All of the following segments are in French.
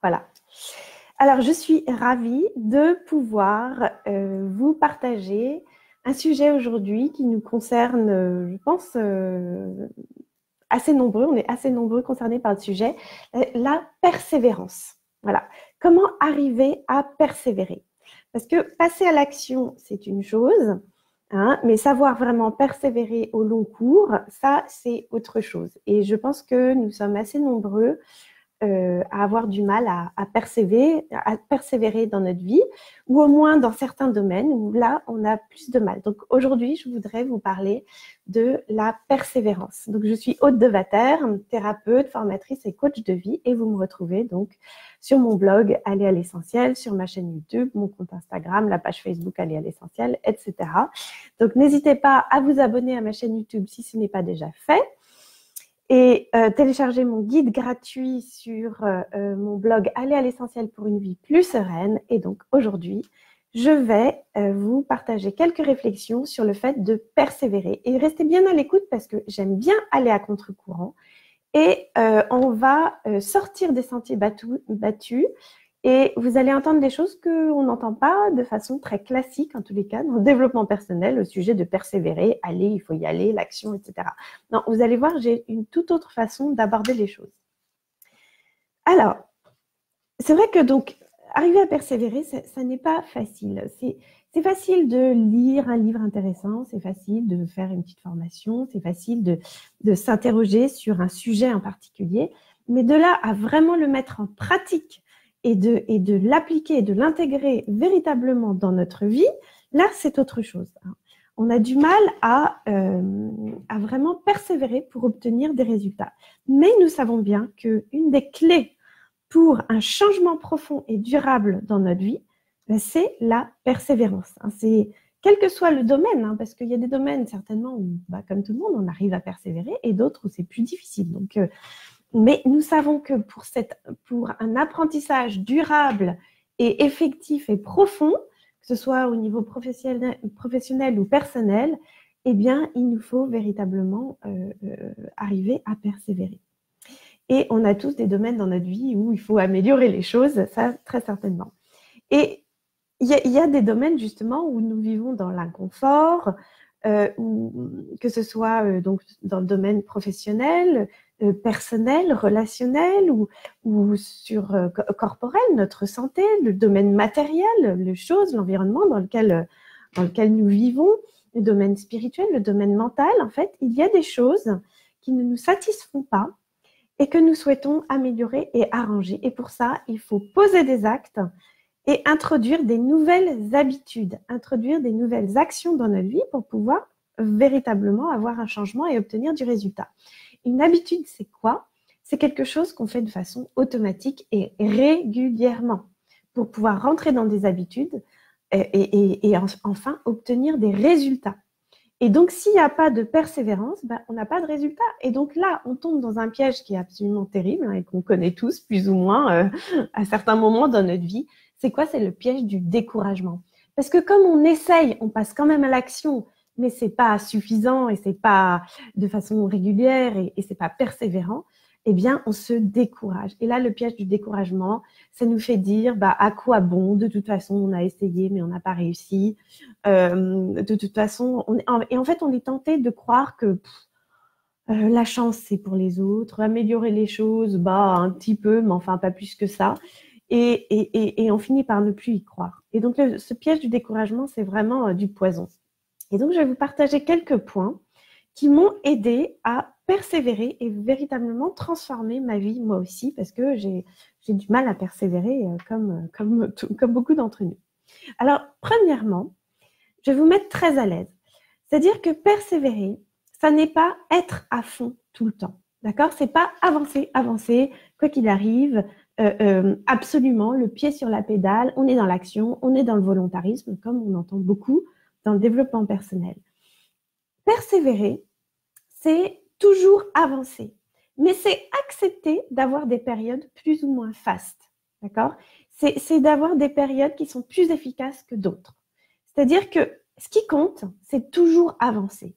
Voilà. Alors, je suis ravie de pouvoir vous partager un sujet aujourd'hui qui nous concerne, je pense, assez nombreux. On est assez nombreux concernés par le sujet, la persévérance. Voilà. Comment arriver à persévérer? Parce que passer à l'action, c'est une chose, hein, mais savoir vraiment persévérer au long cours, ça, c'est autre chose. Et je pense que nous sommes assez nombreux à avoir du mal à persévérer dans notre vie, ou au moins dans certains domaines où là, on a plus de mal. Donc aujourd'hui, je voudrais vous parler de la persévérance. Donc je suis Aude Devater, thérapeute, formatrice et coach de vie, et vous me retrouvez donc sur mon blog Aller à l'essentiel, sur ma chaîne YouTube, mon compte Instagram, la page Facebook Aller à l'essentiel, etc. Donc n'hésitez pas à vous abonner à ma chaîne YouTube si ce n'est pas déjà fait. Et télécharger mon guide gratuit sur mon blog Aller à l'essentiel pour une vie plus sereine. Et donc aujourd'hui, je vais vous partager quelques réflexions sur le fait de persévérer. Et restez bien à l'écoute parce que j'aime bien aller à contre-courant. Et on va sortir des sentiers battus et vous allez entendre des choses qu'on n'entend pas de façon très classique, en tous les cas, dans le développement personnel, au sujet de persévérer, aller, il faut y aller, l'action, etc. Non, vous allez voir, j'ai une toute autre façon d'aborder les choses. Alors, c'est vrai que donc, arriver à persévérer, ça n'est pas facile. C'est facile de lire un livre intéressant, c'est facile de faire une petite formation, c'est facile de s'interroger sur un sujet en particulier, mais de là à vraiment le mettre en pratique et de l'appliquer et de l'intégrer véritablement dans notre vie, là, c'est autre chose. On a du mal à vraiment persévérer pour obtenir des résultats. Mais nous savons bien qu'une des clés pour un changement profond et durable dans notre vie, c'est la persévérance. C'est quel que soit le domaine, parce qu'il y a des domaines certainement où, comme tout le monde, on arrive à persévérer et d'autres où c'est plus difficile. Donc, mais nous savons que pour un apprentissage durable et effectif et profond, que ce soit au niveau professionnel ou personnel, eh bien, il nous faut véritablement arriver à persévérer. Et on a tous des domaines dans notre vie où il faut améliorer les choses, ça très certainement. Et il y a des domaines justement où nous vivons dans l'inconfort, que ce soit donc dans le domaine professionnel, personnel, relationnel ou sur corporel, notre santé, le domaine matériel, les choses, l'environnement dans lequel nous vivons, le domaine spirituel, le domaine mental. En fait, il y a des choses qui ne nous satisfont pas et que nous souhaitons améliorer et arranger. Et pour ça, il faut poser des actes et introduire des nouvelles habitudes, introduire des nouvelles actions dans notre vie pour pouvoir véritablement avoir un changement et obtenir du résultat. Une habitude, c'est quoi? C'est quelque chose qu'on fait de façon automatique et régulièrement pour pouvoir rentrer dans des habitudes et enfin obtenir des résultats. Et donc, s'il n'y a pas de persévérance, on n'a pas de résultat. Et donc là, on tombe dans un piège qui est absolument terrible et qu'on connaît tous plus ou moins à certains moments dans notre vie. C'est quoi? C'est le piège du découragement. Parce que comme on essaye, on passe quand même à l'action, mais c'est pas suffisant et c'est pas de façon régulière et c'est pas persévérant, eh bien, on se décourage. Et là, le piège du découragement, ça nous fait dire, à quoi bon? De toute façon, on a essayé, mais on n'a pas réussi. De toute façon, et en fait, on est tenté de croire que la chance, c'est pour les autres. Améliorer les choses, un petit peu, mais enfin, pas plus que ça. Et on finit par ne plus y croire. Et donc, ce piège du découragement, c'est vraiment du poison. Et donc, je vais vous partager quelques points qui m'ont aidé à persévérer et véritablement transformer ma vie, moi aussi, parce que j'ai du mal à persévérer comme beaucoup d'entre nous. Alors, premièrement, je vais vous mettre très à l'aise. C'est-à-dire que persévérer, ça n'est pas être à fond tout le temps. D'accord? C'est pas avancer, quoi qu'il arrive, absolument, le pied sur la pédale, on est dans l'action, on est dans le volontarisme, comme on entend beaucoup dans le développement personnel. Persévérer, c'est toujours avancer, mais c'est accepter d'avoir des périodes plus ou moins fastes, d'accord? C'est d'avoir des périodes qui sont plus efficaces que d'autres. C'est-à-dire que ce qui compte, c'est toujours avancer.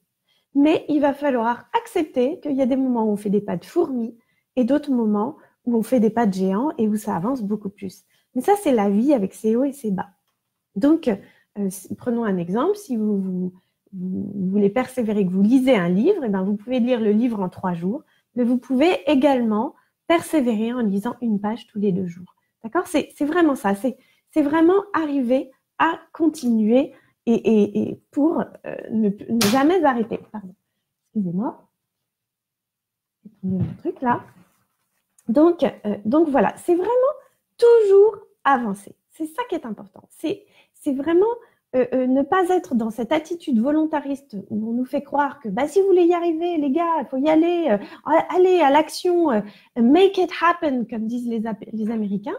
Mais il va falloir accepter qu'il y a des moments où on fait des pas de fourmi et d'autres moments où on fait des pas de géant et où ça avance beaucoup plus. Mais ça, c'est la vie avec ses hauts et ses bas. Donc, prenons un exemple. Si vous voulez persévérer, que vous lisez un livre, eh bien, vous pouvez lire le livre en 3 jours, mais vous pouvez également persévérer en lisant une page tous les 2 jours. D'accord? C'est vraiment ça. C'est vraiment arriver à continuer et pour ne jamais arrêter. Pardon. Excusez-moi. Je vais tourner mon truc là. Donc voilà, c'est vraiment toujours avancer. C'est ça qui est important. C'est vraiment ne pas être dans cette attitude volontariste où on nous fait croire que si vous voulez y arriver, les gars, il faut y aller, allez à l'action, make it happen, comme disent les Américains.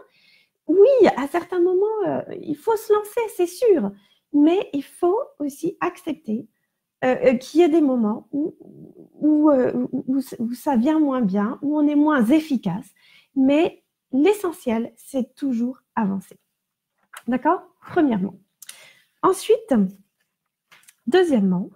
Oui, à certains moments, il faut se lancer, c'est sûr, mais il faut aussi accepter qu'il y ait des moments où ça vient moins bien, où on est moins efficace, mais l'essentiel, c'est toujours avancer. D'accord? Premièrement. Ensuite, deuxièmement,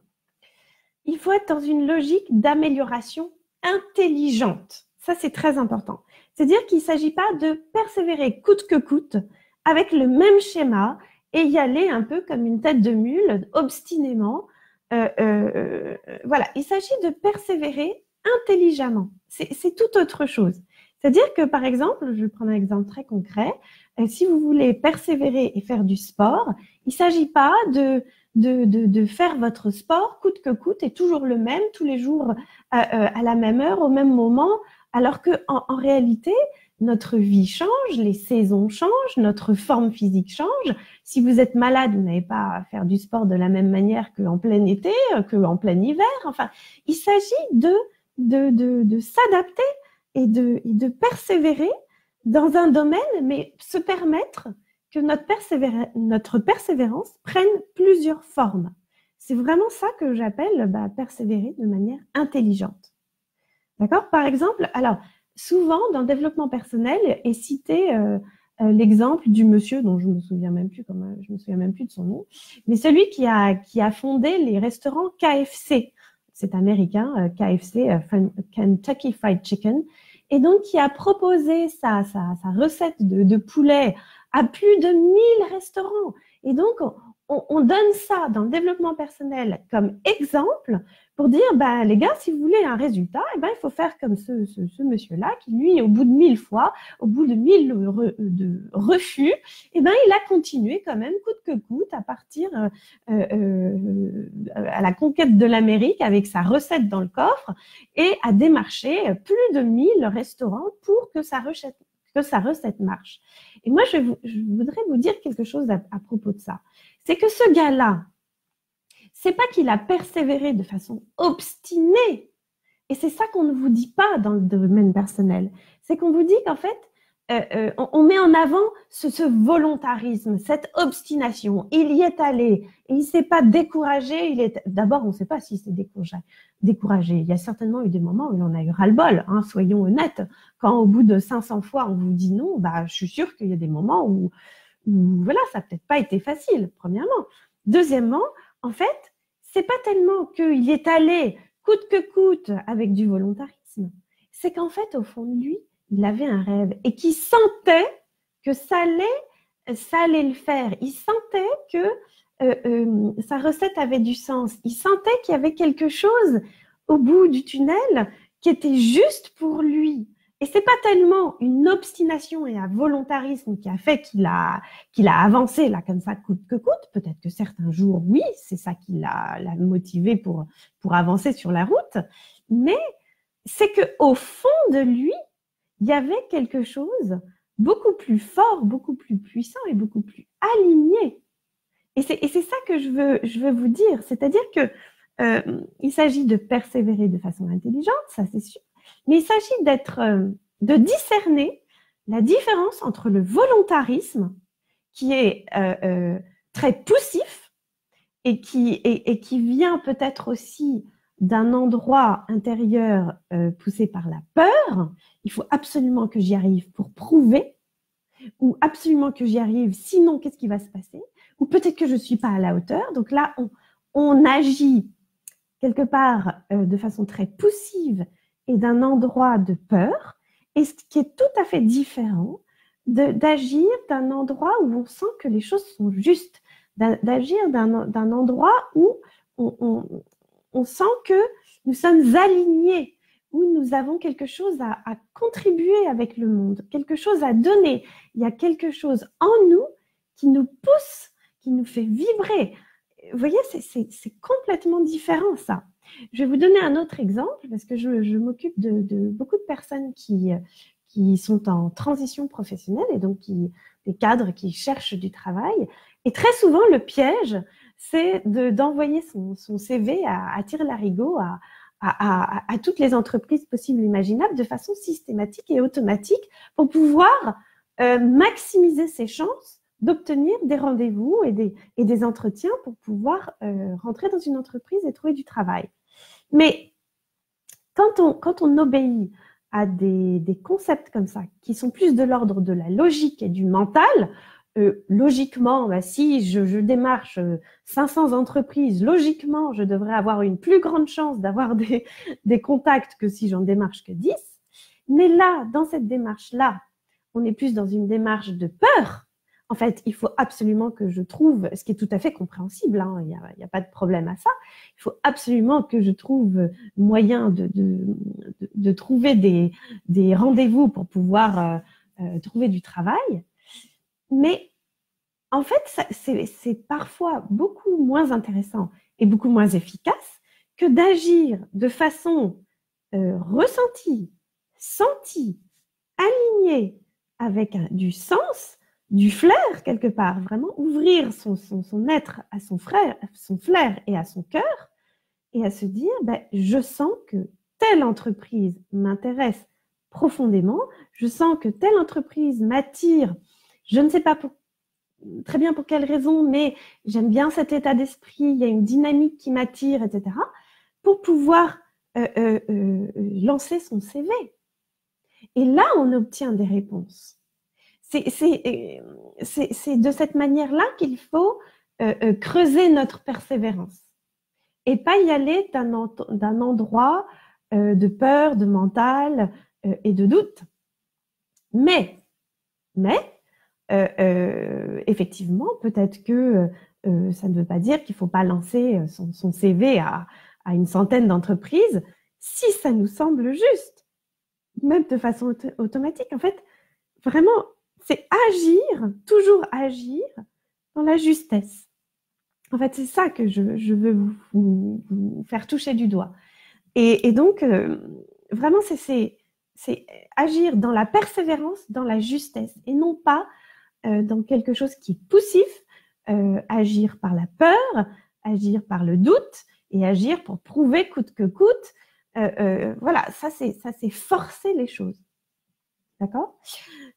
il faut être dans une logique d'amélioration intelligente. Ça, c'est très important. C'est-à-dire qu'il ne s'agit pas de persévérer coûte que coûte avec le même schéma et y aller un peu comme une tête de mule, obstinément. Voilà, il s'agit de persévérer intelligemment. C'est tout autre chose. C'est-à-dire que, par exemple, je vais prendre un exemple très concret, si vous voulez persévérer et faire du sport, il ne s'agit pas de faire votre sport coûte que coûte et toujours le même, tous les jours à la même heure, au même moment, alors qu'en réalité, notre vie change, les saisons changent, notre forme physique change. Si vous êtes malade, vous n'avez pas à faire du sport de la même manière qu'en plein été, qu'en plein hiver. Enfin, il s'agit de s'adapter et de persévérer dans un domaine, mais se permettre que notre persévérance prenne plusieurs formes. C'est vraiment ça que j'appelle persévérer de manière intelligente. D'accord? Par exemple, alors, souvent, dans le développement personnel, est cité l'exemple du monsieur dont je me souviens même plus de son nom, mais celui qui a fondé les restaurants KFC. C'est américain, KFC, Kentucky Fried Chicken, et donc qui a proposé sa recette de poulet à plus de 1000 restaurants. Et donc, on donne ça dans le développement personnel comme exemple pour dire, les gars, si vous voulez un résultat, il faut faire comme ce monsieur-là qui, lui, au bout de 1000 fois, au bout de 1000 refus, il a continué quand même, coûte que coûte, à partir à la conquête de l'Amérique avec sa recette dans le coffre et à démarcher plus de 1000 restaurants pour que sa recette marche. Et moi, je voudrais vous dire quelque chose à propos de ça. C'est que ce gars-là, c'est pas qu'il a persévéré de façon obstinée. Et c'est ça qu'on ne vous dit pas dans le domaine personnel. C'est qu'on vous dit qu'en fait, on met en avant ce volontarisme, cette obstination. Il y est allé et il ne s'est pas découragé. D'abord, on ne sait pas s'il s'est découragé. Il y a certainement eu des moments où il en a eu ras-le-bol, soyons honnêtes. Quand au bout de 500 fois, on vous dit non, je suis sûre qu'il y a des moments où voilà, ça n'a peut-être pas été facile, premièrement. Deuxièmement, en fait, c'est pas tellement qu'il est allé coûte que coûte avec du volontarisme. C'est qu'en fait, au fond de lui, il avait un rêve et qu'il sentait que ça allait le faire. Il sentait que sa recette avait du sens. Il sentait qu'il y avait quelque chose au bout du tunnel qui était juste pour lui. Et c'est pas tellement une obstination et un volontarisme qui a fait qu'il a avancé là comme ça coûte que coûte. Peut-être que certains jours, oui, c'est ça qui l'a motivé pour avancer sur la route. Mais c'est que au fond de lui, il y avait quelque chose beaucoup plus fort, beaucoup plus puissant et beaucoup plus aligné. Et c'est ça que je veux vous dire. C'est-à-dire que il s'agit de persévérer de façon intelligente, ça c'est sûr. Mais il s'agit de discerner la différence entre le volontarisme, qui est très poussif et qui vient peut-être aussi d'un endroit intérieur poussé par la peur. Il faut absolument que j'y arrive pour prouver, ou absolument que j'y arrive, sinon qu'est-ce qui va se passer? Ou peut-être que je ne suis pas à la hauteur. Donc là, on agit quelque part de façon très poussive et d'un endroit de peur. et ce qui est tout à fait différent d'agir d'un endroit où on sent que les choses sont justes, d'agir d'un endroit où on sent que nous sommes alignés, où nous avons quelque chose à contribuer avec le monde, quelque chose à donner. Il y a quelque chose en nous qui nous pousse, qui nous fait vibrer. Vous voyez, c'est complètement différent, ça. Je vais vous donner un autre exemple, parce que je m'occupe de beaucoup de personnes qui sont en transition professionnelle, et donc des cadres qui cherchent du travail. Et très souvent, le piège, c'est d'envoyer son CV à tire-larigot à toutes les entreprises possibles et imaginables de façon systématique et automatique pour pouvoir maximiser ses chances d'obtenir des rendez-vous et des entretiens pour pouvoir rentrer dans une entreprise et trouver du travail. Mais quand on obéit à des concepts comme ça, qui sont plus de l'ordre de la logique et du mental, logiquement, bah, si je démarche 500 entreprises, logiquement, je devrais avoir une plus grande chance d'avoir des contacts que si j'en démarche que 10. Mais là, dans cette démarche-là, on est plus dans une démarche de peur. En fait, il faut absolument que je trouve, ce qui est tout à fait compréhensible, hein, il n'y a pas de problème à ça, il faut absolument que je trouve moyen de trouver des rendez-vous pour pouvoir trouver du travail. Mais en fait, c'est parfois beaucoup moins intéressant et beaucoup moins efficace que d'agir de façon ressentie, sentie, alignée, avec du sens, du flair quelque part, vraiment ouvrir son être à son flair et à son cœur, et à se dire, ben, je sens que telle entreprise m'intéresse profondément, je sens que telle entreprise m'attire, je ne sais pas très bien pour quelle raison, mais j'aime bien cet état d'esprit, il y a une dynamique qui m'attire, etc., pour pouvoir lancer son CV. Et là, on obtient des réponses. C'est de cette manière-là qu'il faut creuser notre persévérance et pas y aller d'un endroit de peur, de mental et de doute. Mais effectivement, peut-être que ça ne veut pas dire qu'il ne faut pas lancer son CV à une centaine d'entreprises si ça nous semble juste, même de façon automatique. En fait, vraiment, c'est agir, toujours agir dans la justesse. En fait, c'est ça que je veux vous faire toucher du doigt. Et donc, vraiment, c'est agir dans la persévérance, dans la justesse, et non pas dans quelque chose qui est poussif, agir par la peur, agir par le doute, et agir pour prouver coûte que coûte. Voilà, ça c'est forcer les choses. D'accord ?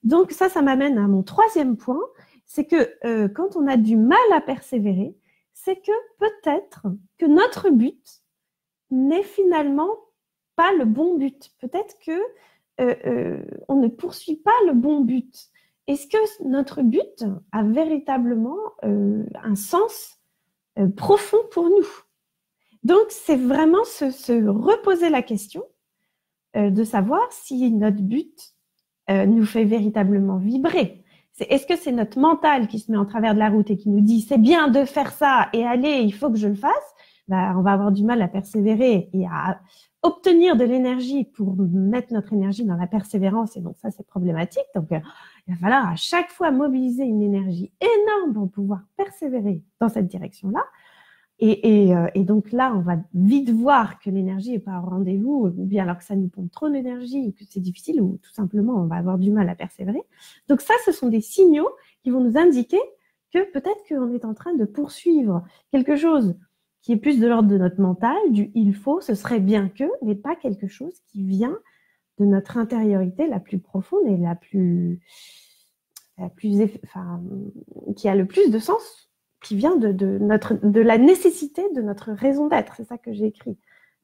Donc ça m'amène à mon troisième point, c'est que quand on a du mal à persévérer, c'est que peut-être que notre but n'est finalement pas le bon but. Peut-être que on ne poursuit pas le bon but. Est-ce que notre but a véritablement un sens profond pour nous? Donc, c'est vraiment se reposer la question de savoir si notre but nous fait véritablement vibrer. Est-ce que c'est notre mental qui se met en travers de la route et qui nous dit c'est bien de faire ça et allez, il faut que je le fasse? Ben, on va avoir du mal à persévérer et à obtenir de l'énergie pour mettre notre énergie dans la persévérance, et donc ça c'est problématique. Donc il va falloir à chaque fois mobiliser une énergie énorme pour pouvoir persévérer dans cette direction-là. Et donc là, on va vite voir que l'énergie n'est pas au rendez-vous, ou bien alors que ça nous pompe trop d'énergie, ou que c'est difficile, ou tout simplement on va avoir du mal à persévérer. Donc ça, ce sont des signaux qui vont nous indiquer que peut-être qu'on est en train de poursuivre quelque chose qui est plus de l'ordre de notre mental, du « il faut », ce serait bien que, mais pas quelque chose qui vient de notre intériorité la plus profonde et enfin, qui a le plus de sens, qui vient de la nécessité de notre raison d'être. C'est ça que j'ai écrit.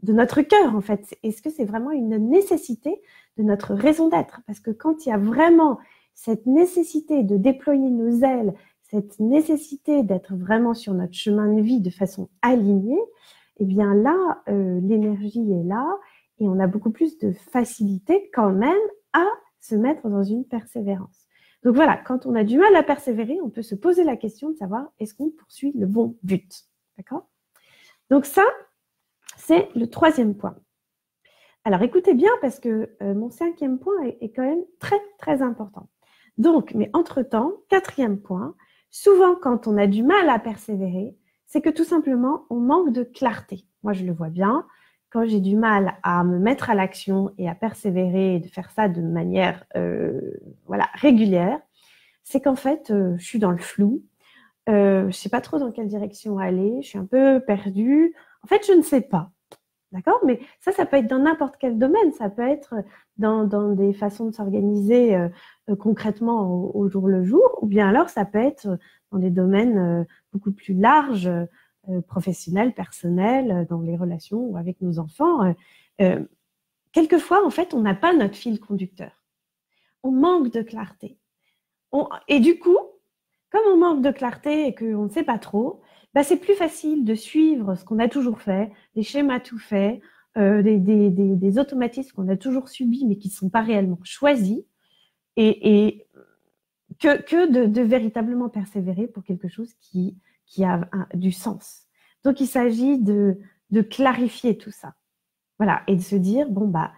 De notre cœur, en fait. Est-ce que c'est vraiment une nécessité de notre raison d'être? Parce que quand il y a vraiment cette nécessité de déployer nos ailes, cette nécessité d'être vraiment sur notre chemin de vie de façon alignée, eh bien là, l'énergie est là et on a beaucoup plus de facilité quand même à se mettre dans une persévérance. Donc voilà, quand on a du mal à persévérer, on peut se poser la question de savoir est-ce qu'on poursuit le bon but. D'accord? Donc ça, c'est le troisième point. Alors écoutez bien parce que mon cinquième point est quand même très, très important. Donc, mais entre-temps, quatrième point, souvent quand on a du mal à persévérer, c'est que tout simplement, on manque de clarté. Moi, je le vois bien. Quand j'ai du mal à me mettre à l'action et à persévérer et de faire ça de manière régulière, c'est qu'en fait, je suis dans le flou. Je ne sais pas trop dans quelle direction aller. Je suis un peu perdue. En fait, je ne sais pas. D'accord? Mais ça peut être dans n'importe quel domaine. Ça peut être dans des façons de s'organiser concrètement au jour le jour, ou bien alors ça peut être dans des domaines beaucoup plus larges, professionnels, personnels, dans les relations ou avec nos enfants. Quelquefois, en fait, on n'a pas notre fil conducteur. On manque de clarté. Et du coup, comme on manque de clarté et qu'on ne sait pas trop, bah, c'est plus facile de suivre ce qu'on a toujours fait, des schémas tout faits, des automatismes qu'on a toujours subis mais qui ne sont pas réellement choisis, et que de véritablement persévérer pour quelque chose qui a du sens. Donc, il s'agit de clarifier tout ça. Voilà, et de se dire, bon, bah,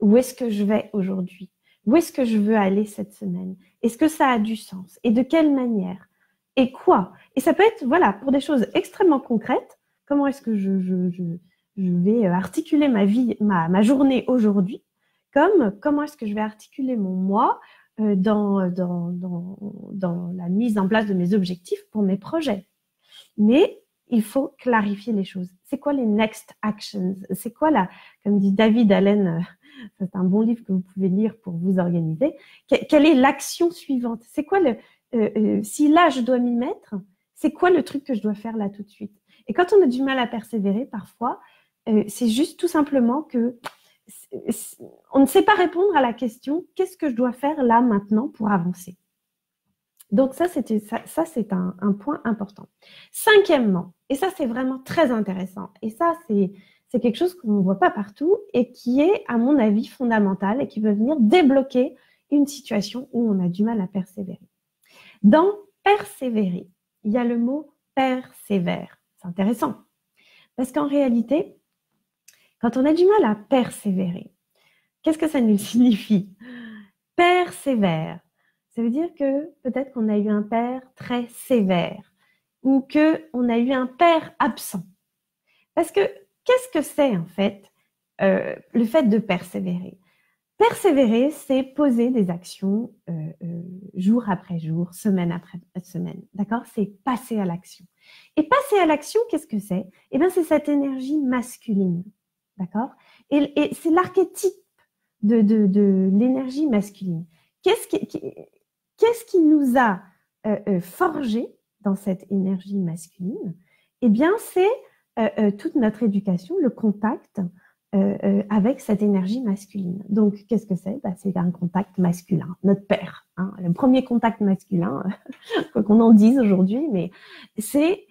où est-ce que je vais aujourd'hui? Où est-ce que je veux aller cette semaine? Est-ce que ça a du sens? Et de quelle manière? Et quoi? Et ça peut être, voilà, pour des choses extrêmement concrètes. Comment est-ce que je vais articuler ma vie, ma journée aujourd'hui? Comme comment est-ce que je vais articuler mon moi dans la mise en place de mes objectifs pour mes projets? Mais il faut clarifier les choses. C'est quoi les next actions? C'est quoi comme dit David Allen, c'est un bon livre que vous pouvez lire pour vous organiser. Quelle est l'action suivante? C'est quoi si là je dois m'y mettre, c'est quoi le truc que je dois faire là tout de suite? Et quand on a du mal à persévérer, parfois, c'est juste tout simplement que on ne sait pas répondre à la question qu'est-ce que je dois faire là maintenant pour avancer? Donc ça, c'est un point important. Cinquièmement, et ça c'est vraiment très intéressant, et ça c'est quelque chose qu'on ne voit pas partout et qui est, à mon avis, fondamental et qui peut venir débloquer une situation où on a du mal à persévérer. Dans persévérer, il y a le mot persévère. C'est intéressant parce qu'en réalité, quand on a du mal à persévérer, qu'est-ce que ça nous signifie? Persévère. Ça veut dire que peut-être qu'on a eu un père très sévère ou qu'on a eu un père absent. Parce que qu'est-ce que c'est en fait le fait de persévérer? Persévérer, c'est poser des actions jour après jour, semaine après semaine. D'accord? C'est passer à l'action. Et passer à l'action, qu'est-ce que c'est? Eh bien, c'est cette énergie masculine. D'accord? Et c'est l'archétype de l'énergie masculine. Qu'est-ce qui nous a forgé dans cette énergie masculine? Eh bien, c'est toute notre éducation, le contact avec cette énergie masculine. Donc, qu'est-ce que c'est? C'est un contact masculin, notre père. Hein, le premier contact masculin, quoi qu'on en dise aujourd'hui, mais c'est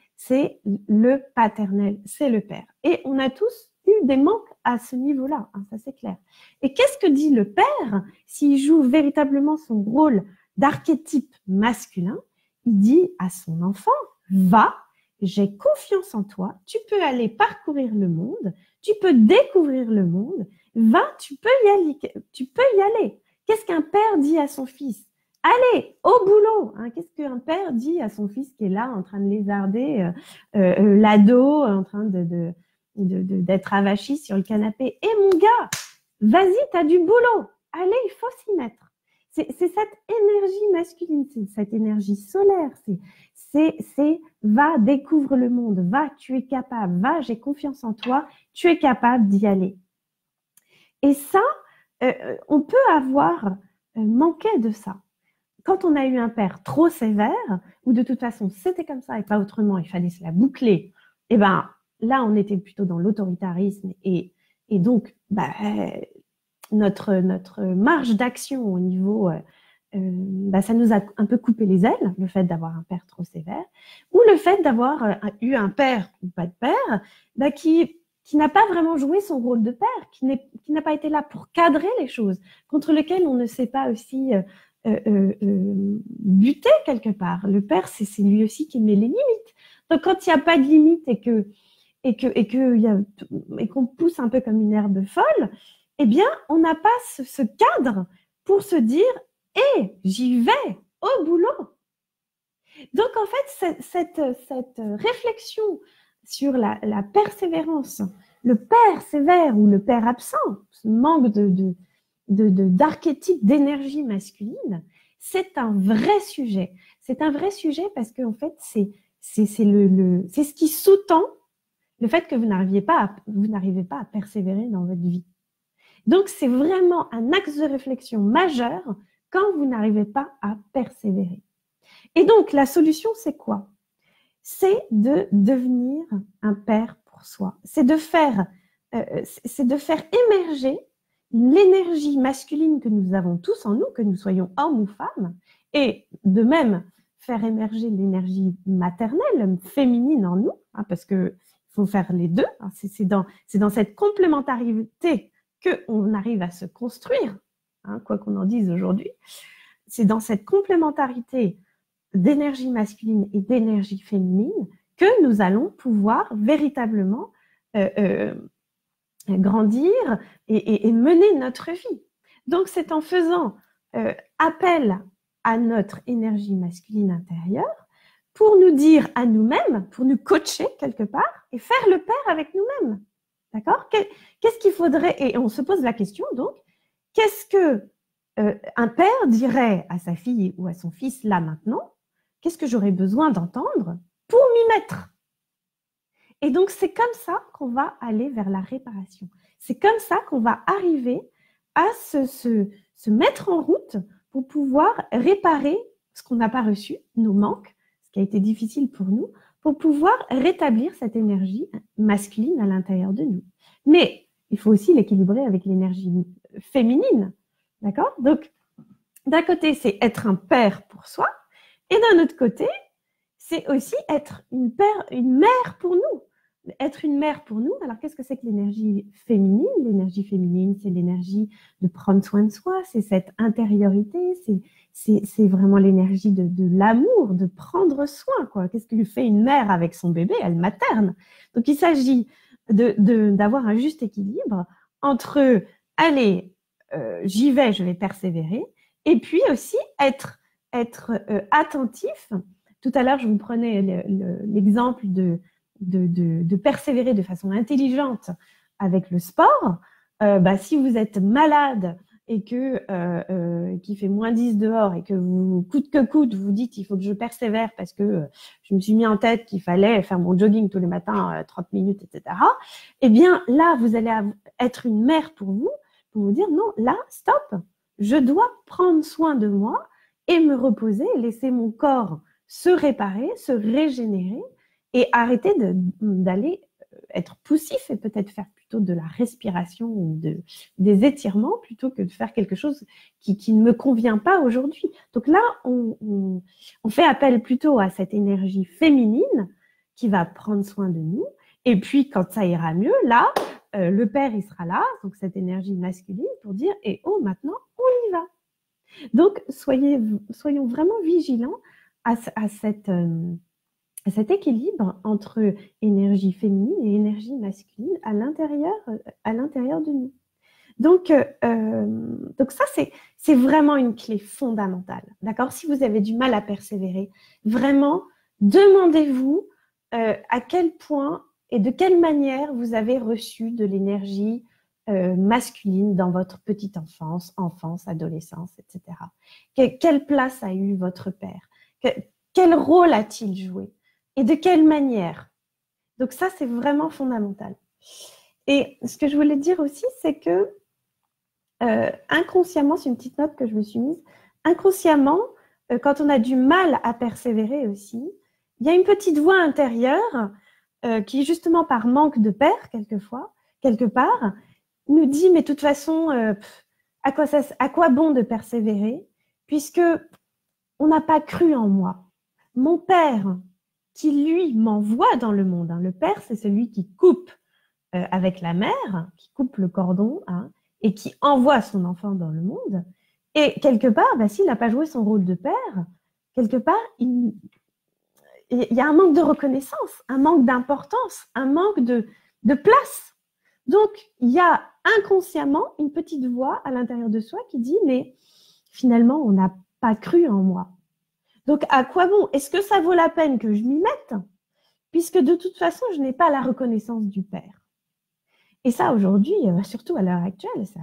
le paternel, c'est le père. Et on a tous eu des manques à ce niveau-là, hein, ça c'est clair. Et qu'est-ce que dit le père s'il joue véritablement son rôle d'archétype masculin? Il dit à son enfant, va, j'ai confiance en toi, tu peux aller parcourir le monde, tu peux découvrir le monde, va, tu peux y aller. Qu'est-ce qu'un père dit à son fils? Allez, au boulot, hein. Qu'est-ce qu'un père dit à son fils qui est là en train de lézarder l'ado, en train d'être avachi sur le canapé? Eh mon gars, vas-y, t'as du boulot, allez, il faut s'y mettre. C'est cette énergie masculine, c'est cette énergie solaire, c'est va, découvre le monde, va, tu es capable, va, j'ai confiance en toi, tu es capable d'y aller. Et ça, on peut avoir manqué de ça. Quand on a eu un père trop sévère, ou de toute façon c'était comme ça et pas autrement, il fallait se la boucler, et ben là on était plutôt dans l'autoritarisme et donc notre marge d'action au niveau, ça nous a un peu coupé les ailes, le fait d'avoir un père trop sévère, ou le fait d'avoir eu un père ou pas de père qui qui n'a pas vraiment joué son rôle de père, qui n'a pas été là pour cadrer les choses, contre lequel on ne sait pas aussi buter quelque part. Le père, c'est lui aussi qui met les limites. Donc, quand il n'y a pas de limite et qu'on pousse un peu comme une herbe folle, eh bien, on n'a pas ce cadre pour se dire « hé, j'y vais, au boulot ». Donc, en fait, cette réflexion sur la persévérance, le père sévère ou le père absent, ce manque d'archétype d'énergie masculine, c'est un vrai sujet. C'est un vrai sujet parce qu'en fait, c'est ce qui sous-tend le fait que vous n'arrivez pas à persévérer dans votre vie. Donc, c'est vraiment un axe de réflexion majeur quand vous n'arrivez pas à persévérer. Et donc, la solution, c'est quoi? C'est de devenir un père pour soi. C'est de faire émerger l'énergie masculine que nous avons tous en nous, que nous soyons hommes ou femmes, et de même faire émerger l'énergie maternelle, féminine en nous, hein, parce qu'il faut faire les deux. Hein, c'est dans cette complémentarité qu'on arrive à se construire, hein, quoi qu'on en dise aujourd'hui. C'est dans cette complémentarité d'énergie masculine et d'énergie féminine que nous allons pouvoir véritablement grandir et mener notre vie. Donc, c'est en faisant appel à notre énergie masculine intérieure pour nous dire à nous-mêmes, pour nous coacher quelque part et faire le pair avec nous-mêmes. D'accord? Qu'est-ce qu'il faudrait, et on se pose la question donc, qu'est-ce que un père dirait à sa fille ou à son fils là maintenant? Qu'est-ce que j'aurais besoin d'entendre pour m'y mettre? Et donc, c'est comme ça qu'on va aller vers la réparation. C'est comme ça qu'on va arriver à se mettre en route pour pouvoir réparer ce qu'on n'a pas reçu, nos manques, ce qui a été difficile pour nous, pour pouvoir rétablir cette énergie masculine à l'intérieur de nous. Mais il faut aussi l'équilibrer avec l'énergie féminine. D'accord? Donc, d'un côté, c'est être un père pour soi, et d'un autre côté, c'est aussi être une mère pour nous. Être une mère pour nous, alors qu'est-ce que c'est que l'énergie féminine? L'énergie féminine, c'est l'énergie de prendre soin de soi, c'est cette intériorité, c'est vraiment l'énergie de l'amour, de prendre soin, quoi. Qu'est-ce que fait une mère avec son bébé? Elle materne. Donc, il s'agit d'avoir un juste équilibre entre, allez, j'y vais, je vais persévérer, et puis aussi être attentif. Tout à l'heure, je vous prenais l'exemple de persévérer de façon intelligente avec le sport. Si vous êtes malade et qu'il fait -10 dehors et que vous, coûte que coûte, vous dites il faut que je persévère parce que je me suis mis en tête qu'il fallait faire mon jogging tous les matins, 30 minutes, etc. Eh bien, là, vous allez être une mère pour vous dire non, là, stop, je dois prendre soin de moi et me reposer, laisser mon corps se réparer, se régénérer et arrêter d'aller être poussif et peut-être faire plutôt de la respiration ou des étirements plutôt que de faire quelque chose qui ne me convient pas aujourd'hui. Donc là, on fait appel plutôt à cette énergie féminine qui va prendre soin de nous. Et puis, quand ça ira mieux, là, le père, il sera là, donc cette énergie masculine pour dire « et oh, maintenant, on y va ». Donc, soyons vraiment vigilants à cet équilibre entre énergie féminine et énergie masculine à l'intérieur de nous. Donc ça, c'est vraiment une clé fondamentale. D'accord? Si vous avez du mal à persévérer, vraiment, demandez-vous à quel point et de quelle manière vous avez reçu de l'énergie masculine dans votre petite enfance, adolescence, etc. Quelle place a eu votre père? Quel rôle a-t-il joué? Et de quelle manière? Donc ça, c'est vraiment fondamental. Et ce que je voulais dire aussi, c'est que inconsciemment, c'est une petite note que je me suis mise, inconsciemment, quand on a du mal à persévérer aussi, il y a une petite voix intérieure qui, justement par manque de père, quelquefois, quelque part, nous dit, mais de toute façon, à quoi bon de persévérer, puisque on n'a pas cru en moi. Mon père, qui lui m'envoie dans le monde, hein, le père, c'est celui qui coupe avec la mère, qui coupe le cordon, hein, et qui envoie son enfant dans le monde. Et quelque part, s'il n'a pas joué son rôle de père, quelque part, il y a un manque de reconnaissance, un manque d'importance, un manque de place. Donc, il y a inconsciemment une petite voix à l'intérieur de soi qui dit, mais finalement, on n'a pas cru en moi. Donc, à quoi bon? Est-ce que ça vaut la peine que je m'y mette? Puisque de toute façon, je n'ai pas la reconnaissance du père. Et ça, aujourd'hui, surtout à l'heure actuelle, c'est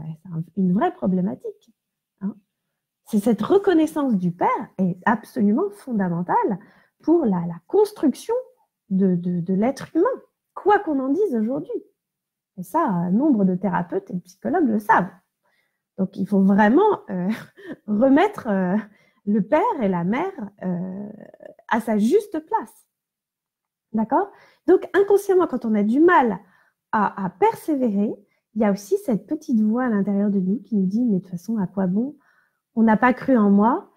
une vraie problématique. Hein. C'est cette reconnaissance du père est absolument fondamentale pour la construction de l'être humain, quoi qu'on en dise aujourd'hui. Et ça, nombre de thérapeutes et de psychologues le savent. Donc, il faut vraiment remettre le père et la mère à sa juste place. D'accord? Donc, inconsciemment, quand on a du mal à persévérer, il y a aussi cette petite voix à l'intérieur de nous qui nous dit, mais de toute façon, à quoi bon? On n'a pas cru en moi.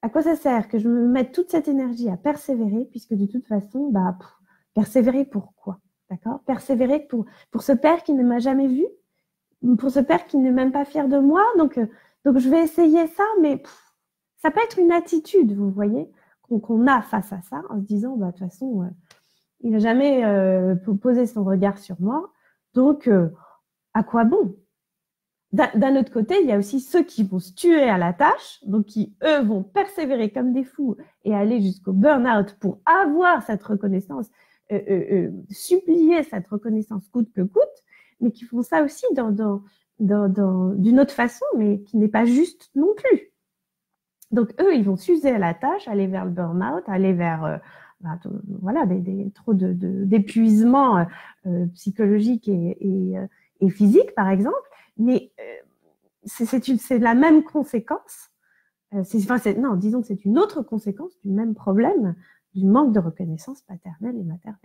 À quoi ça sert que je me mette toute cette énergie à persévérer, puisque de toute façon, persévérer pour quoi? D'accord? Persévérer pour ce père qui ne m'a jamais vu, pour ce père qui n'est même pas fier de moi. Donc je vais essayer ça, mais ça peut être une attitude, vous voyez, qu'on a face à ça, en se disant, de toute façon, il n'a jamais posé son regard sur moi, donc à quoi bon? D'un autre côté, il y a aussi ceux qui vont se tuer à la tâche, donc qui, eux, vont persévérer comme des fous et aller jusqu'au burn-out pour avoir cette reconnaissance, supplier cette reconnaissance coûte que coûte, mais qui font ça aussi d'une autre façon, mais qui n'est pas juste non plus. Donc, eux, ils vont s'user à la tâche, aller vers le burn-out, aller vers voilà, trop d'épuisement psychologique et physique, par exemple. Mais c'est la même conséquence. Disons que c'est une autre conséquence du même problème, du manque de reconnaissance paternelle et maternelle.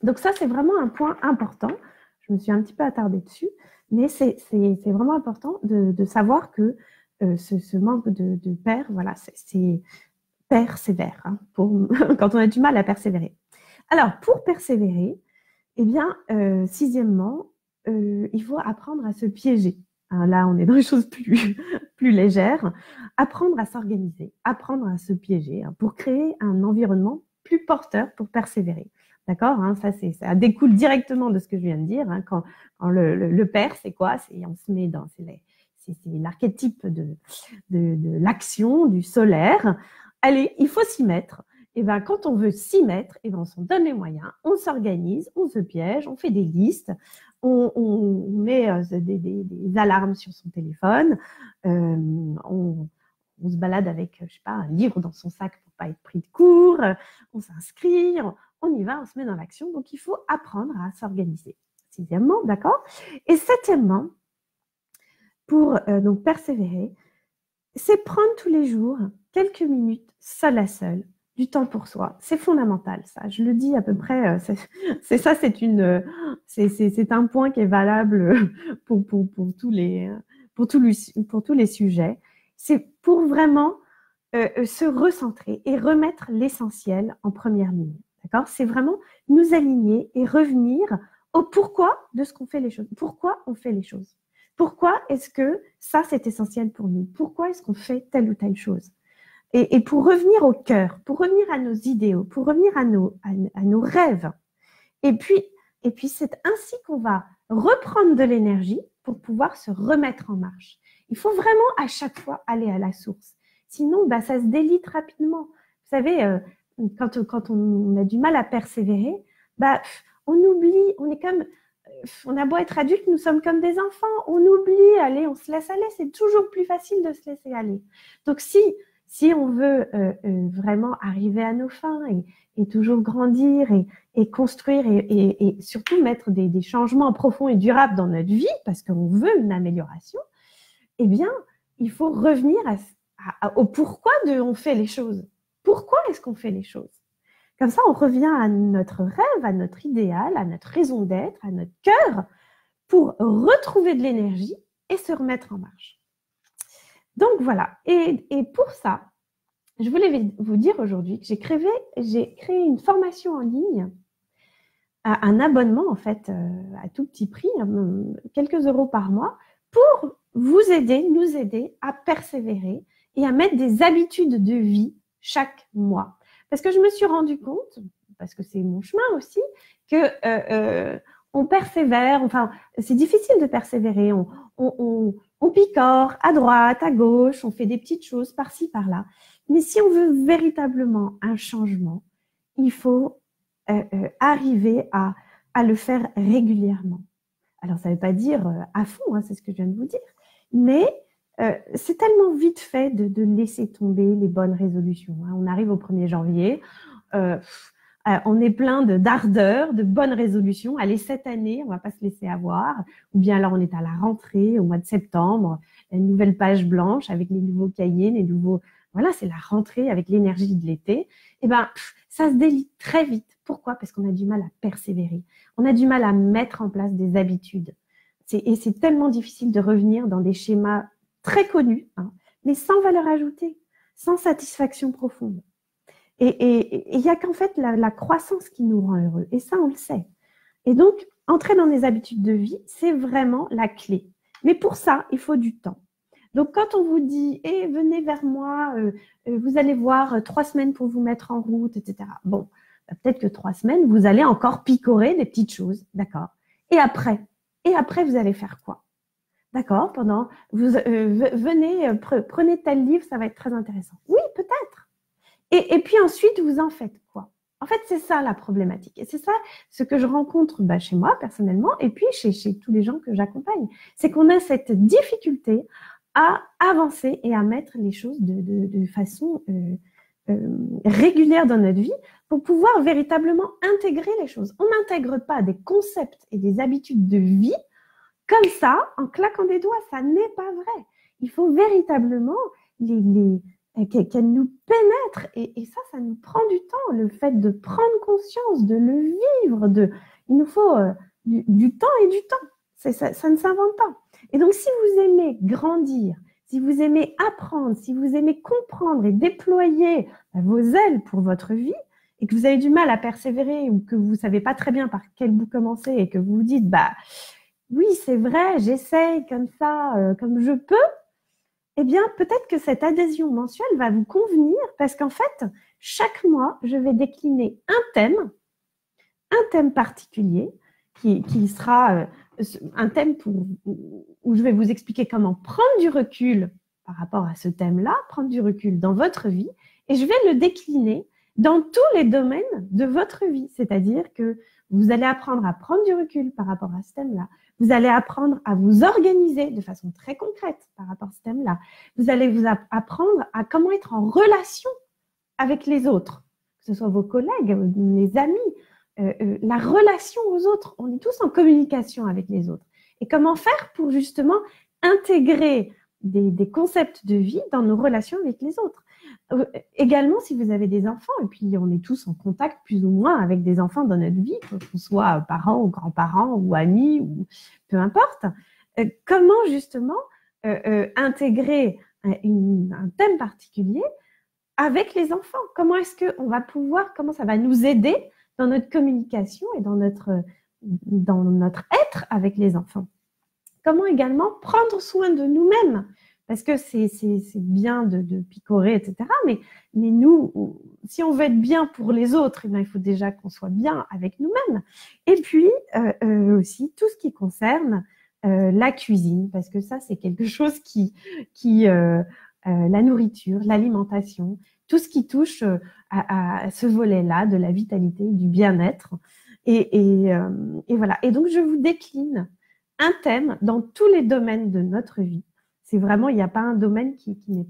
Donc ça, c'est vraiment un point important. Je me suis un petit peu attardée dessus, mais c'est vraiment important de savoir que ce manque de père, voilà, c'est persévère, hein, quand on a du mal à persévérer. Alors, pour persévérer, eh bien, sixièmement, il faut apprendre à se piéger. Alors là, on est dans les choses plus légères. Apprendre à s'organiser, apprendre à se piéger pour créer un environnement plus porteur pour persévérer. D'accord, hein, ça découle directement de ce que je viens de dire. Hein, quand le père, c'est quoi? On se met dans c'est l'archétype de l'action, du solaire. Allez, il faut s'y mettre. Et ben, quand on veut s'y mettre, et ben, on s'en donne les moyens, on s'organise, on se piège, on fait des listes, on met des alarmes sur son téléphone, on se balade avec, je sais pas, un livre dans son sac pour pas être pris de court, on s'inscrit, on y va, on se met dans l'action. Donc, il faut apprendre à s'organiser. Sixièmement, d'accord? Et septièmement, pour donc persévérer, c'est prendre tous les jours quelques minutes, seul à seul, du temps pour soi. C'est fondamental, ça. Je le dis à peu près, c'est un point qui est valable pour tous les sujets. C'est pour vraiment se recentrer et remettre l'essentiel en première ligne. D'accord? C'est vraiment nous aligner et revenir au pourquoi de ce qu'on fait les choses. Pourquoi on fait les choses? Pourquoi est-ce que ça, c'est essentiel pour nous? Pourquoi est-ce qu'on fait telle ou telle chose? Et pour revenir au cœur, pour revenir à nos idéaux, pour revenir à nos rêves. Et puis c'est ainsi qu'on va reprendre de l'énergie pour pouvoir se remettre en marche. Il faut vraiment à chaque fois aller à la source. Sinon, ça se délite rapidement. Vous savez, quand on a du mal à persévérer, on oublie, on a beau être adulte, nous sommes comme des enfants. On oublie, allez, on se laisse aller. C'est toujours plus facile de se laisser aller. Donc, si on veut vraiment arriver à nos fins et toujours grandir et construire et surtout mettre des changements profonds et durables dans notre vie, parce qu'on veut une amélioration, eh bien, il faut revenir au pourquoi on fait les choses. Pourquoi est-ce qu'on fait les choses? Comme ça, on revient à notre rêve, à notre idéal, à notre raison d'être, à notre cœur, pour retrouver de l'énergie et se remettre en marche. Donc voilà, et pour ça, je voulais vous dire aujourd'hui que j'ai créé une formation en ligne un abonnement, en fait, à tout petit prix, quelques euros par mois, pour vous aider, nous aider à persévérer et à mettre des habitudes de vie chaque mois. Parce que je me suis rendu compte, parce que c'est mon chemin aussi, que on persévère, enfin, c'est difficile de persévérer. On picore à droite, à gauche, on fait des petites choses par-ci, par-là. Mais si on veut véritablement un changement, il faut arriver à le faire régulièrement. Alors, ça ne veut pas dire à fond, hein, c'est ce que je viens de vous dire, mais c'est tellement vite fait de laisser tomber les bonnes résolutions. Hein. On arrive au 1er janvier, on est plein d'ardeur, de bonnes résolutions. Allez, cette année, on ne va pas se laisser avoir. Ou bien alors, on est à la rentrée, au mois de septembre, une nouvelle page blanche avec les nouveaux cahiers, les nouveaux... Voilà, c'est la rentrée avec l'énergie de l'été. Eh bien, ça se délite très vite. Pourquoi? Parce qu'on a du mal à persévérer. On a du mal à mettre en place des habitudes. Et c'est tellement difficile de revenir dans des schémas très connus, hein, mais sans valeur ajoutée, sans satisfaction profonde. Et il n'y a qu'en fait la croissance qui nous rend heureux. Et ça, on le sait. Et donc, entrer dans des habitudes de vie, c'est vraiment la clé. Mais pour ça, il faut du temps. Donc, quand on vous dit, venez vers moi, vous allez voir 3 semaines pour vous mettre en route, etc. Bon, peut-être que 3 semaines, vous allez encore picorer des petites choses, d'accord. Et après, vous allez faire quoi? D'accord, venez, prenez tel livre, ça va être très intéressant. Oui, peut-être. Et puis ensuite, vous en faites quoi? En fait, c'est ça la problématique. Et c'est ça ce que je rencontre chez moi personnellement et puis chez tous les gens que j'accompagne. C'est qu'on a cette difficulté à avancer et à mettre les choses de façon régulière dans notre vie pour pouvoir véritablement intégrer les choses. On n'intègre pas des concepts et des habitudes de vie comme ça, en claquant des doigts. Ça n'est pas vrai. Il faut véritablement qu'elle nous pénètre et ça nous prend du temps, le fait de prendre conscience, de le vivre, il nous faut du temps et du temps, ça ne s'invente pas. Et donc si vous aimez grandir, si vous aimez apprendre, si vous aimez comprendre et déployer vos ailes pour votre vie et que vous avez du mal à persévérer ou que vous ne savez pas très bien par quel bout commencer et que vous vous dites oui c'est vrai, j'essaye comme ça, comme je peux, eh bien, peut-être que cette adhésion mensuelle va vous convenir parce qu'en fait, chaque mois, je vais décliner un thème particulier qui sera un thème où je vais vous expliquer comment prendre du recul par rapport à ce thème-là, prendre du recul dans votre vie et je vais le décliner dans tous les domaines de votre vie. C'est-à-dire que vous allez apprendre à prendre du recul par rapport à ce thème-là. Vous allez apprendre à vous organiser de façon très concrète par rapport à ce thème-là. Vous allez vous apprendre à comment être en relation avec les autres, que ce soit vos collègues, les amis, la relation aux autres. On est tous en communication avec les autres. Et comment faire pour justement intégrer des concepts de vie dans nos relations avec les autres. Également, si vous avez des enfants, et puis on est tous en contact plus ou moins avec des enfants dans notre vie, qu'on soit parents ou grands-parents ou amis, ou peu importe, comment justement intégrer un thème particulier avec les enfants? Comment est-ce qu'on va pouvoir, comment ça va nous aider dans notre communication et dans notre être avec les enfants? Comment également prendre soin de nous-mêmes? Parce que c'est bien de picorer, etc. Mais nous, si on veut être bien pour les autres, eh bien, il faut déjà qu'on soit bien avec nous-mêmes. Et puis, aussi, tout ce qui concerne la cuisine, parce que ça, c'est quelque chose la nourriture, l'alimentation, tout ce qui touche à ce volet-là de la vitalité, du bien-être. Et voilà. Et donc, je vous décline un thème dans tous les domaines de notre vie. C'est vraiment, il n'y a pas un domaine qui n'est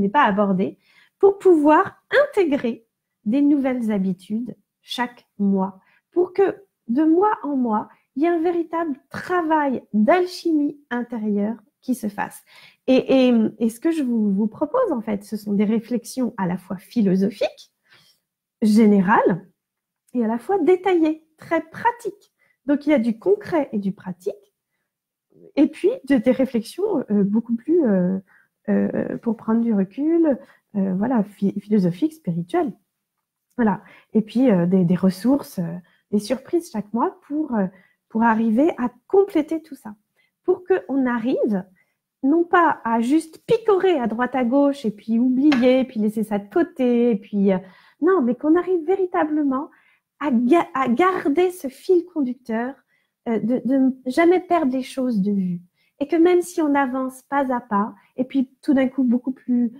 pas abordé pour pouvoir intégrer des nouvelles habitudes chaque mois pour que de mois en mois, il y ait un véritable travail d'alchimie intérieure qui se fasse. Et ce que je vous propose, en fait, ce sont des réflexions à la fois philosophiques, générales, et à la fois détaillées, très pratiques. Donc, il y a du concret et du pratique, et puis des réflexions beaucoup plus pour prendre du recul, voilà, philosophiques, spirituelles. Voilà. Et puis des ressources des surprises chaque mois pour arriver à compléter tout ça. Pour qu'on arrive, non pas à juste picorer à droite à gauche et puis oublier, puis laisser ça de côté, et puis non, mais qu'on arrive véritablement à garder ce fil conducteur, de ne jamais perdre les choses de vue. Et que même si on avance pas à pas, et puis tout d'un coup beaucoup plus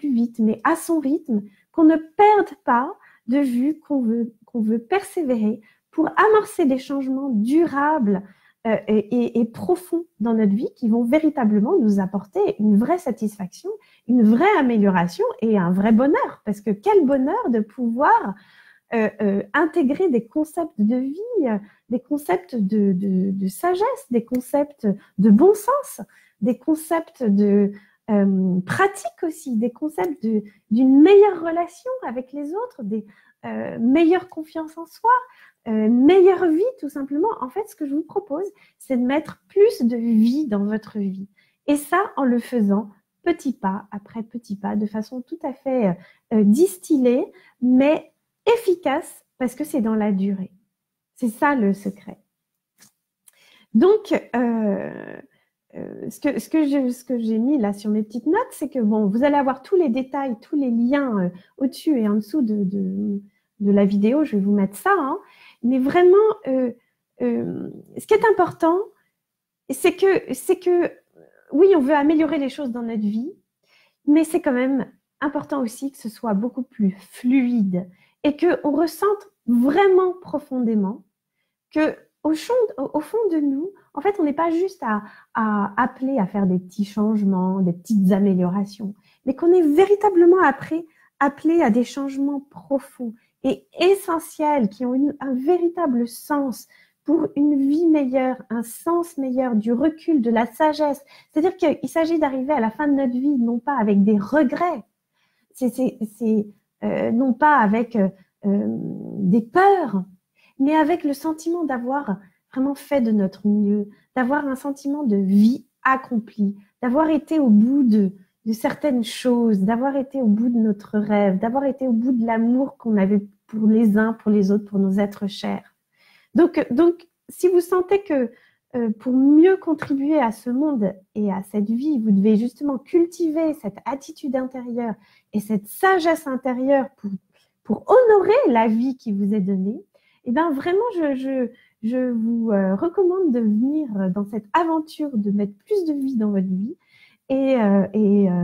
vite, mais à son rythme, qu'on ne perde pas de vue qu'on veut persévérer pour amorcer des changements durables et profonds dans notre vie qui vont véritablement nous apporter une vraie satisfaction, une vraie amélioration et un vrai bonheur. Parce que quel bonheur de pouvoir intégrer des concepts de vie, des concepts de sagesse, des concepts de bon sens, des concepts de pratique aussi, des concepts d'une meilleure relation avec les autres, des meilleure confiance en soi, meilleure vie tout simplement. En fait, ce que je vous propose, c'est de mettre plus de vie dans votre vie. Et ça, en le faisant petit pas après petit pas, de façon tout à fait distillée, mais efficace parce que c'est dans la durée. C'est ça le secret. Donc, ce que j'ai mis là sur mes petites notes, c'est que bon, vous allez avoir tous les détails, tous les liens au-dessus et en dessous de la vidéo. Je vais vous mettre ça. Hein. Mais vraiment, ce qui est important, c'est que oui, on veut améliorer les choses dans notre vie, mais c'est quand même important aussi que ce soit beaucoup plus fluide et qu'on ressente vraiment profondément que au fond de nous, en fait, on n'est pas juste à appeler à faire des petits changements, des petites améliorations, mais qu'on est véritablement appelé à des changements profonds et essentiels qui ont un véritable sens pour une vie meilleure, un sens meilleur, du recul, de la sagesse. C'est-à-dire qu'il s'agit d'arriver à la fin de notre vie, non pas avec des regrets, non pas avec des peurs, mais avec le sentiment d'avoir vraiment fait de notre mieux, d'avoir un sentiment de vie accomplie, d'avoir été au bout de certaines choses, d'avoir été au bout de notre rêve, d'avoir été au bout de l'amour qu'on avait pour les uns, pour les autres, pour nos êtres chers. Donc si vous sentez que pour mieux contribuer à ce monde et à cette vie, vous devez justement cultiver cette attitude intérieure et cette sagesse intérieure pour honorer la vie qui vous est donnée, et bien vraiment, je vous recommande de venir dans cette aventure de mettre plus de vie dans votre vie et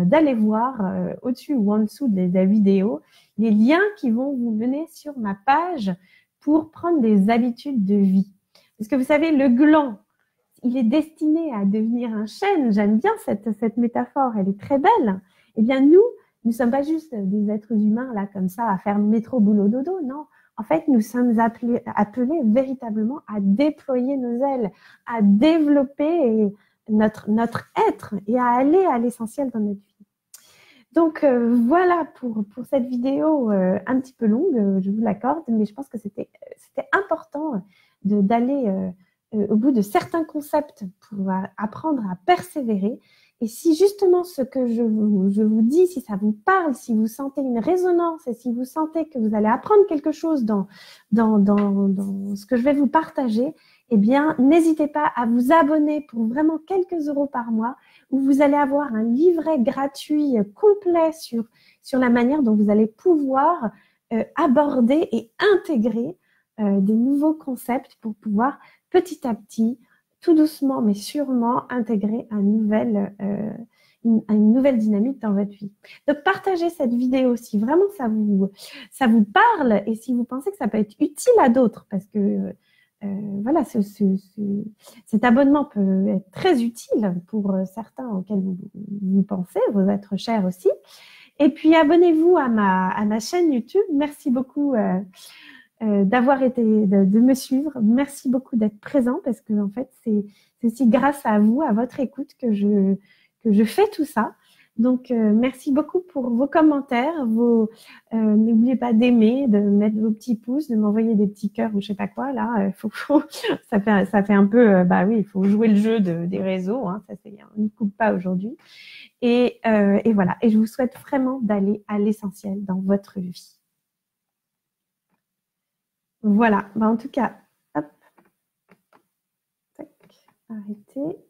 d'aller voir au-dessus ou en dessous de la vidéo les liens qui vont vous mener sur ma page pour prendre des habitudes de vie. Parce que vous savez, le gland, il est destiné à devenir un chêne. J'aime bien cette métaphore, elle est très belle. Eh bien, nous ne sommes pas juste des êtres humains là comme ça à faire métro, boulot, dodo, non. En fait, nous sommes appelés véritablement à déployer nos ailes, à développer notre être et à aller à l'essentiel dans notre vie. Donc voilà pour cette vidéo un petit peu longue, je vous l'accorde, mais je pense que c'était important d'aller au bout de certains concepts pour apprendre à persévérer. Et si justement ce que je vous dis, si ça vous parle, si vous sentez une résonance et si vous sentez que vous allez apprendre quelque chose dans ce que je vais vous partager, eh bien, n'hésitez pas à vous abonner pour vraiment quelques euros par mois où vous allez avoir un livret gratuit complet sur la manière dont vous allez pouvoir aborder et intégrer des nouveaux concepts pour pouvoir petit à petit, tout doucement mais sûrement intégrer une nouvelle dynamique dans votre vie. Donc, partagez cette vidéo si vraiment ça vous parle et si vous pensez que ça peut être utile à d'autres parce que voilà, cet abonnement peut être très utile pour certains auxquels vous pensez, vos êtres chers aussi. Et puis, abonnez-vous à ma chaîne YouTube. Merci beaucoup d'avoir de me suivre. Merci beaucoup d'être présent parce que en fait, c'est aussi grâce à vous, à votre écoute que je fais tout ça. Donc, merci beaucoup pour vos commentaires. N'oubliez pas d'aimer, de mettre vos petits pouces, de m'envoyer des petits cœurs ou je sais pas quoi. Là, ça fait un peu, bah oui, il faut jouer le jeu des réseaux. Hein, ça, on n'y coupe pas aujourd'hui. Et voilà. Et je vous souhaite vraiment d'aller à l'essentiel dans votre vie. Voilà. En tout cas, hop, tac, arrêtez.